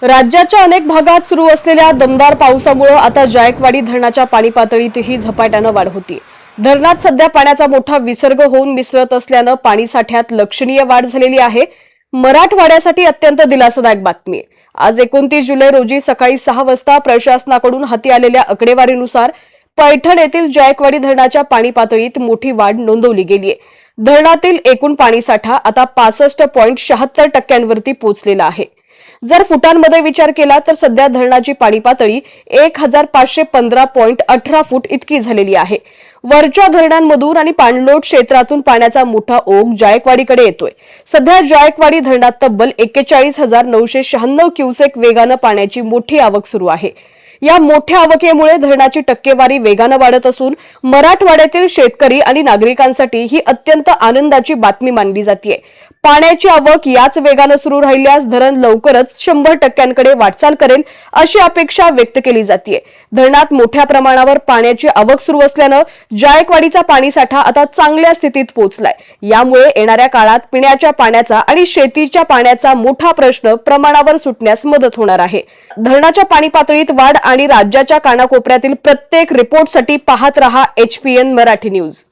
राज्याच्या अनेक भागात सुरू असलेल्या दमदार पावसामुळे आता जायकवाडी धरणाच्या पाणी पातळीतही झपाट्यानं वाढ होती। धरणात सध्या पाण्याचा मोठा विसर्ग होऊन मिसळत असल्यानं पाणी साठ्यात लक्षणीय वाढ झालेली आहे। मराठवाड्यासाठी अत्यंत दिलासादायक बातमी आहे। आज 29 जुलै रोजी सकाळी 6 वाजता प्रशासनाकडून हाती आलेल्या आकडेवारीनुसार पैठण येथील जायकवाडी धरणाच्या पाणी पातळीत मोठी वाढ नोंदवली गेली आहे। धरणातील एकूण पाणीसाठा आता 65.76% पोहोचलेला आहे। जर फुटांमध्ये विचार केला तर सध्या धरणाची पाणी पातळी 1515.18 फूट इतकी झालेली आहे। वरच्या धरणांमधून आणि पाणलोट क्षेत्रातून पाण्याचा मोठा ओघ जायकवाडीकडे येतोय। सध्या जायकवाडी धरणात तब्बल 41,996 क्युसेक वेगानं पाण्याची मोठी आवक सुरू आहे। या मोठ्या आवकेमुळे धरणाची टक्केवारी वेगानं वाढत असून मराठवाड्यातील शेतकरी आणि नागरिकांसाठी ही अत्यंत आनंदाची बातमी मानली जाते। पाण्याची आवक याच वेगानं सुरू राहिल्यास धरण लवकरच 100% वाटचाल करेल अशी अपेक्षा व्यक्त केली जाते। धरणात मोठ्या प्रमाणावर पाण्याची आवक सुरू असल्यानं जायकवाडीचा पाणीसाठा आता चांगल्या स्थितीत पोहोचलाय। यामुळे येणाऱ्या काळात पिण्याच्या पाण्याचा आणि शेतीच्या पाण्याचा मोठा प्रश्न प्रमाणावर सुटण्यास मदत होणार आहे। धरणाच्या पाणी पातळीत वाढ आणि राज्याच्या कानाकोपऱ्यातील प्रत्येक रिपोर्टसाठी पाहत रहा HPN मराठी न्यूज।